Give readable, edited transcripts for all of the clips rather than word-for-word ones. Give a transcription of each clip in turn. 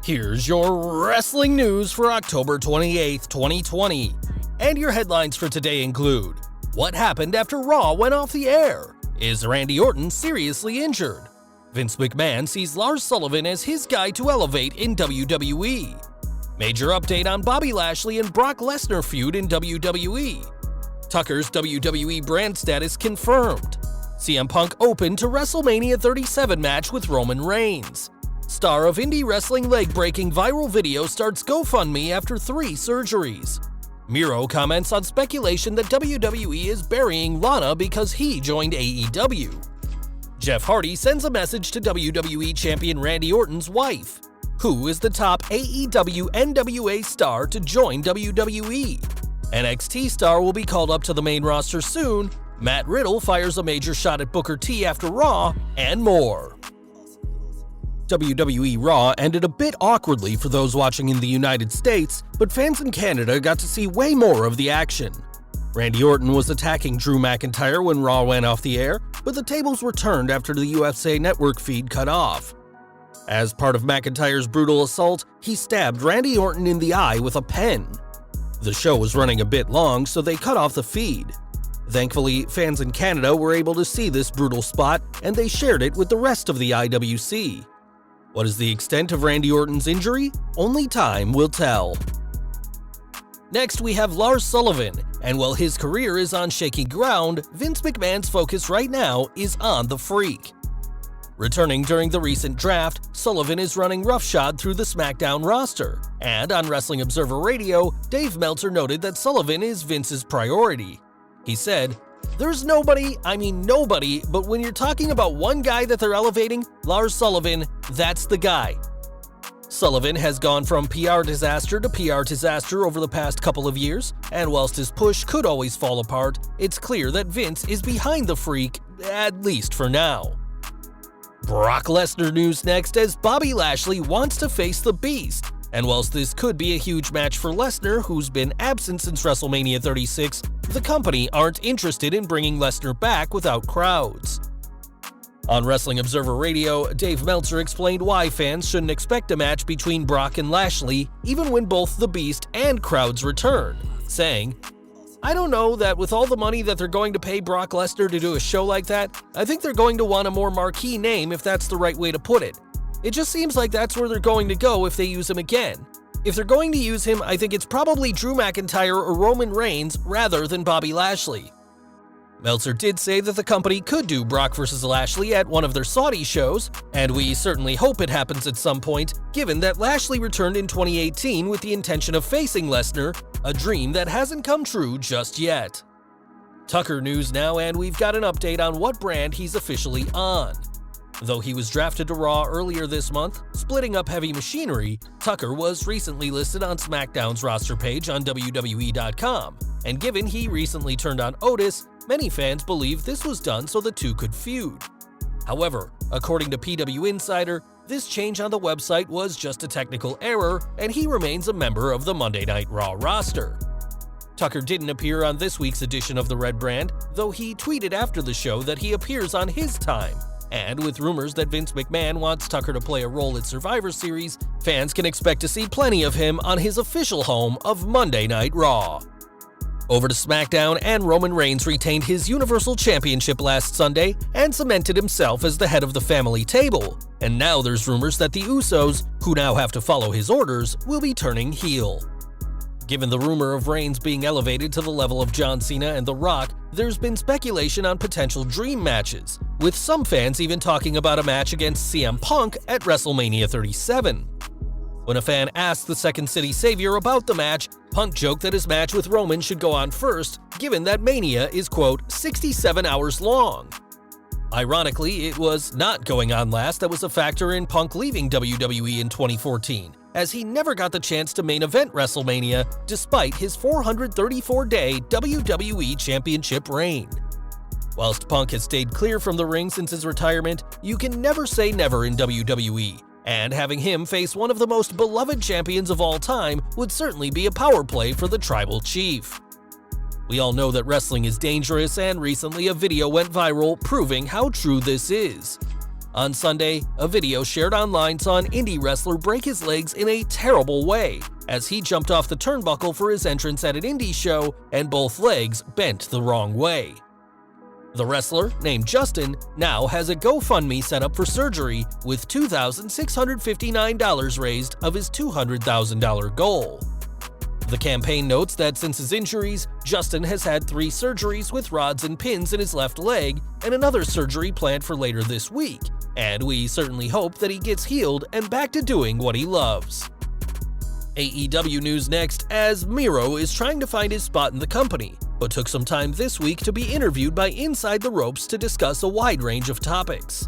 Here's your wrestling news for October 28th, 2020. And your headlines for today include: what happened after Raw went off the air? Is Randy Orton seriously injured? Vince McMahon sees Lars Sullivan as his guy to elevate in WWE. Major update on Bobby Lashley and Brock Lesnar feud in WWE. Tucker's WWE brand status confirmed. CM Punk open to WrestleMania 37 match with Roman Reigns. Star of indie wrestling leg-breaking viral video starts GoFundMe after 3 surgeries. Miro comments on speculation that WWE is burying Lana because he joined AEW. Jeff Hardy sends a message to WWE Champion Randy Orton's wife. Who is the top AEW NWA star to join WWE? NXT star will be called up to the main roster soon. Matt Riddle fires a major shot at Booker T after Raw, and more. WWE Raw ended a bit awkwardly for those watching in the United States, but fans in Canada got to see way more of the action. Randy Orton was attacking Drew McIntyre when Raw went off the air, but the tables were turned after the USA Network feed cut off. As part of McIntyre's brutal assault, he stabbed Randy Orton in the eye with a pen. The show was running a bit long, so they cut off the feed. Thankfully, fans in Canada were able to see this brutal spot, and they shared it with the rest of the IWC. What is the extent of Randy Orton's injury? Only time will tell. Next, we have Lars Sullivan, and while his career is on shaky ground, Vince McMahon's focus right now is on the Freak. Returning during the recent draft, Sullivan is running roughshod through the SmackDown roster, and on Wrestling Observer Radio, Dave Meltzer noted that Sullivan is Vince's priority. He said, "There's nobody, but when you're talking about one guy that they're elevating, Lars Sullivan, that's the guy." Sullivan has gone from PR disaster to PR disaster over the past couple of years, and whilst his push could always fall apart, it's clear that Vince is behind the Freak, at least for now. Brock Lesnar news next, as Bobby Lashley wants to face the Beast. And whilst this could be a huge match for Lesnar, who's been absent since WrestleMania 36, the company aren't interested in bringing Lesnar back without crowds. On Wrestling Observer Radio, Dave Meltzer explained why fans shouldn't expect a match between Brock and Lashley, even when both the Beast and crowds return, saying, "I don't know that with all the money that they're going to pay Brock Lesnar to do a show like that, I think they're going to want a more marquee name if that's the right way to put it. It just seems like that's where they're going to go if they use him again. If they're going to use him, I think it's probably Drew McIntyre or Roman Reigns rather than Bobby Lashley." Meltzer did say that the company could do Brock vs. Lashley at one of their Saudi shows, and we certainly hope it happens at some point, given that Lashley returned in 2018 with the intention of facing Lesnar, a dream that hasn't come true just yet. Tucker news now, and we've got an update on what brand he's officially on. Though he was drafted to Raw earlier this month, splitting up Heavy Machinery, Tucker was recently listed on SmackDown's roster page on WWE.com, and given he recently turned on Otis, many fans believe this was done so the two could feud. However, according to PW Insider, this change on the website was just a technical error, and he remains a member of the Monday Night Raw roster. Tucker didn't appear on this week's edition of the Red Brand, though he tweeted after the show that he appears on his time. And with rumors that Vince McMahon wants Tucker to play a role at Survivor Series, fans can expect to see plenty of him on his official home of Monday Night Raw. Over to SmackDown, and Roman Reigns retained his Universal Championship last Sunday and cemented himself as the head of the family table. And now there's rumors that the Usos, who now have to follow his orders, will be turning heel. Given the rumor of Reigns being elevated to the level of John Cena and The Rock, there's been speculation on potential dream matches, with some fans even talking about a match against CM Punk at WrestleMania 37. When a fan asked the Second City Savior about the match, Punk joked that his match with Roman should go on first, given that Mania is, quote, 67 hours long. Ironically, it was not going on last that was a factor in Punk leaving WWE in 2014, as he never got the chance to main event WrestleMania despite his 434-day WWE Championship reign. Whilst Punk has stayed clear from the ring since his retirement, you can never say never in WWE, and having him face one of the most beloved champions of all time would certainly be a power play for the Tribal Chief. We all know that wrestling is dangerous, and recently a video went viral proving how true this is. On Sunday, a video shared online saw an indie wrestler break his legs in a terrible way as he jumped off the turnbuckle for his entrance at an indie show and both legs bent the wrong way. The wrestler, named Justin, now has a GoFundMe set up for surgery with $2,659 raised of his $200,000 goal. The campaign notes that since his injuries, Justin has had 3 surgeries with rods and pins in his left leg and another surgery planned for later this week, and we certainly hope that he gets healed and back to doing what he loves. AEW news next, as Miro is trying to find his spot in the company, but took some time this week to be interviewed by Inside the Ropes to discuss a wide range of topics.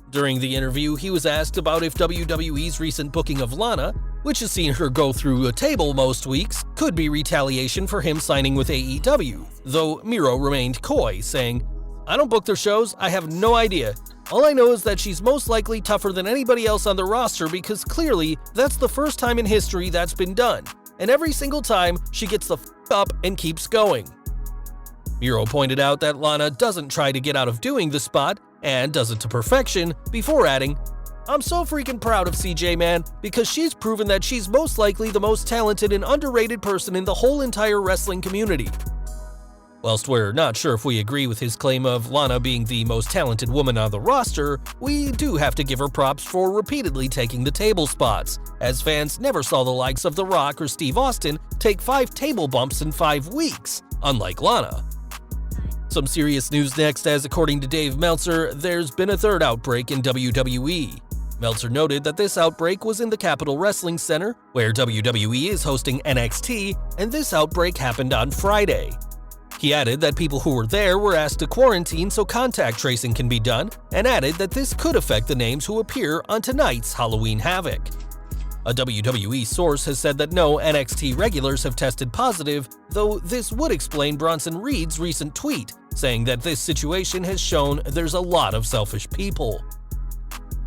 During the interview, he was asked about if WWE's recent booking of Lana, which has seen her go through a table most weeks, could be retaliation for him signing with AEW, though Miro remained coy, saying, "I don't book their shows, I have no idea. All I know is that she's most likely tougher than anybody else on the roster because clearly that's the first time in history that's been done, and every single time she gets the f up and keeps going." Miro pointed out that Lana doesn't try to get out of doing the spot and does it to perfection, before adding, "I'm so freaking proud of CJ, man, because she's proven that she's most likely the most talented and underrated person in the whole entire wrestling community." Whilst we're not sure if we agree with his claim of Lana being the most talented woman on the roster, we do have to give her props for repeatedly taking the table spots, as fans never saw the likes of The Rock or Steve Austin take 5 table bumps in 5 weeks, unlike Lana. Some serious news next, as according to Dave Meltzer, there's been a third outbreak in WWE. Meltzer noted that this outbreak was in the Capitol Wrestling Center, where WWE is hosting NXT, and this outbreak happened on Friday. He added that people who were there were asked to quarantine so contact tracing can be done, and added that this could affect the names who appear on tonight's Halloween Havoc. A WWE source has said that no NXT regulars have tested positive, though this would explain Bronson Reed's recent tweet, saying that this situation has shown there's a lot of selfish people.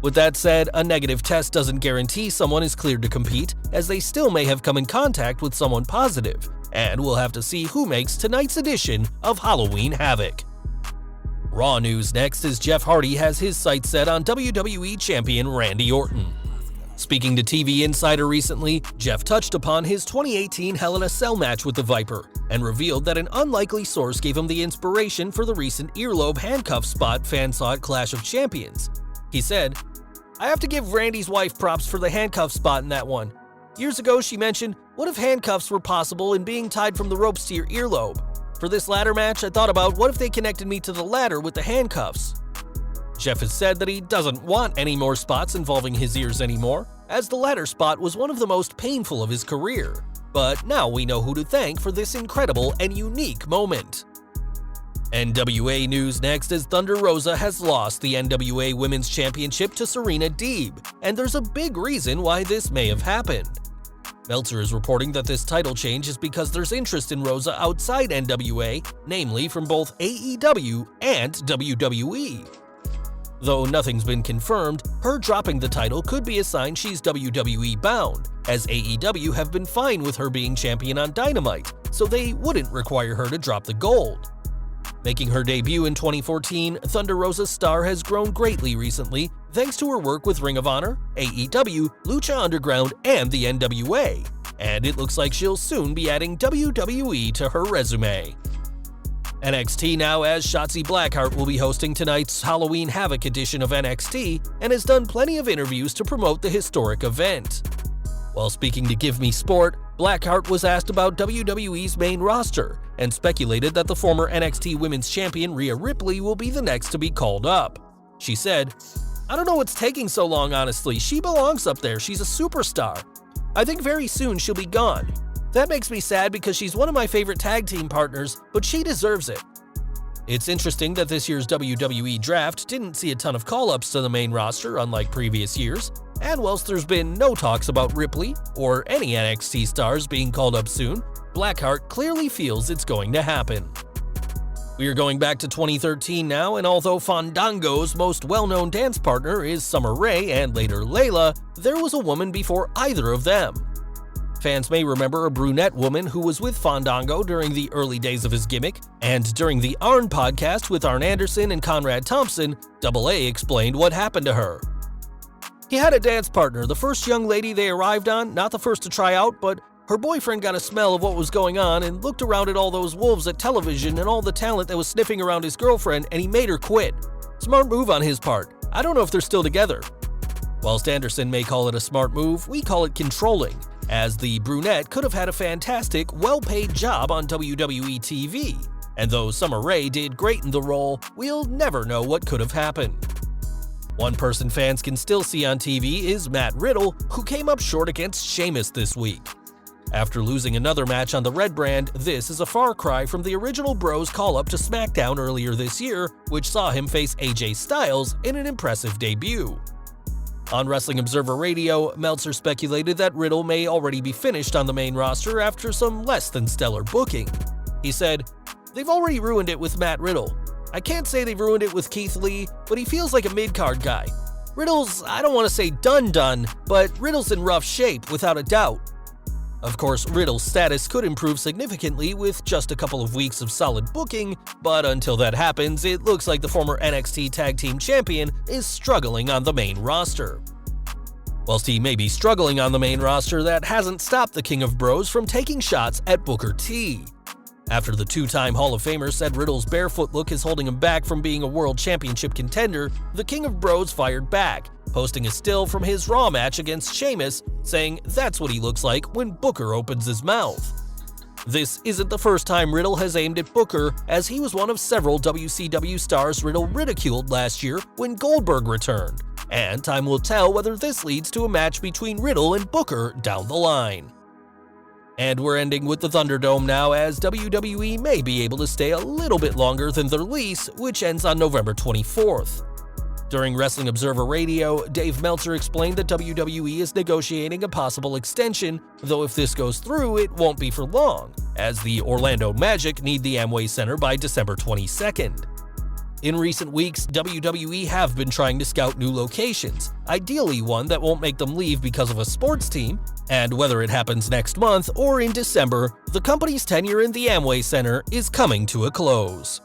With that said, a negative test doesn't guarantee someone is cleared to compete, as they still may have come in contact with someone positive, and we'll have to see who makes tonight's edition of Halloween Havoc. Raw news next, as Jeff Hardy has his sights set on WWE Champion Randy Orton. Speaking to TV Insider recently, Jeff touched upon his 2018 Hell in a Cell match with the Viper, and revealed that an unlikely source gave him the inspiration for the recent earlobe handcuff spot fans saw at Clash of Champions. He said, "I have to give Randy's wife props for the handcuff spot in that one. Years ago she mentioned, what if handcuffs were possible and being tied from the ropes to your earlobe? For this ladder match, I thought about what if they connected me to the ladder with the handcuffs." Jeff has said that he doesn't want any more spots involving his ears anymore, as the ladder spot was one of the most painful of his career. But now we know who to thank for this incredible and unique moment. NWA news next, as Thunder Rosa has lost the NWA Women's Championship to Serena Deeb, and there's a big reason why this may have happened. Meltzer is reporting that this title change is because there's interest in Rosa outside NWA, namely from both AEW and WWE. Though nothing's been confirmed, her dropping the title could be a sign she's WWE bound, as AEW have been fine with her being champion on Dynamite, so they wouldn't require her to drop the gold. Making her debut in 2014, Thunder Rosa's star has grown greatly recently thanks to her work with Ring of Honor, AEW, Lucha Underground, and the NWA, and it looks like she'll soon be adding WWE to her resume. NXT now, as Shotzi Blackheart will be hosting tonight's Halloween Havoc edition of NXT and has done plenty of interviews to promote the historic event. While speaking to Give Me Sport, Blackheart was asked about WWE's main roster and speculated that the former NXT Women's Champion Rhea Ripley will be the next to be called up. She said, "I don't know what's taking so long, honestly. She belongs up there. She's a superstar. I think very soon she'll be gone. That makes me sad because she's one of my favorite tag team partners, but she deserves it." It's interesting that this year's WWE draft didn't see a ton of call-ups to the main roster unlike previous years, and whilst there's been no talks about Ripley or any NXT stars being called up soon, Blackheart clearly feels it's going to happen. We are going back to 2013 now, and although Fandango's most well-known dance partner is Summer Rae and later Layla, there was a woman before either of them. Fans may remember a brunette woman who was with Fandango during the early days of his gimmick, and during the Arn podcast with Arn Anderson and Conrad Thompson, AA explained what happened to her. He had a dance partner, the first young lady they arrived on, not the first to try out, but her boyfriend got a smell of what was going on and looked around at all those wolves at television and all the talent that was sniffing around his girlfriend, and he made her quit. Smart move on his part. I don't know if they're still together. Whilst Anderson may call it a smart move, we call it controlling, as the brunette could have had a fantastic, well-paid job on WWE TV. And though Summer Rae did great in the role, we'll never know what could have happened. One person fans can still see on TV is Matt Riddle, who came up short against Sheamus this week. After losing another match on the Red brand, this is a far cry from the original Bros call-up to SmackDown earlier this year, which saw him face AJ Styles in an impressive debut. On Wrestling Observer Radio, Meltzer speculated that Riddle may already be finished on the main roster after some less than stellar booking. He said, "They've already ruined it with Matt Riddle. I can't say they've ruined it with Keith Lee, but he feels like a mid-card guy. Riddle's, I don't want to say done, but Riddle's in rough shape, without a doubt." Of course, Riddle's status could improve significantly with just a couple of weeks of solid booking, but until that happens, it looks like the former NXT Tag Team Champion is struggling on the main roster. Whilst he may be struggling on the main roster, that hasn't stopped the King of Bros from taking shots at Booker T. After the two-time Hall of Famer said Riddle's barefoot look is holding him back from being a World Championship contender, the King of Bros fired back, posting a still from his Raw match against Sheamus, saying that's what he looks like when Booker opens his mouth. This isn't the first time Riddle has aimed at Booker, as he was one of several WCW stars Riddle ridiculed last year when Goldberg returned, and time will tell whether this leads to a match between Riddle and Booker down the line. And we're ending with the Thunderdome now, as WWE may be able to stay a little bit longer than their lease, which ends on November 24th. During Wrestling Observer Radio, Dave Meltzer explained that WWE is negotiating a possible extension, though if this goes through, it won't be for long, as the Orlando Magic need the Amway Center by December 22nd. In recent weeks, WWE have been trying to scout new locations, ideally one that won't make them leave because of a sports team, and whether it happens next month or in December, the company's tenure in the Amway Center is coming to a close.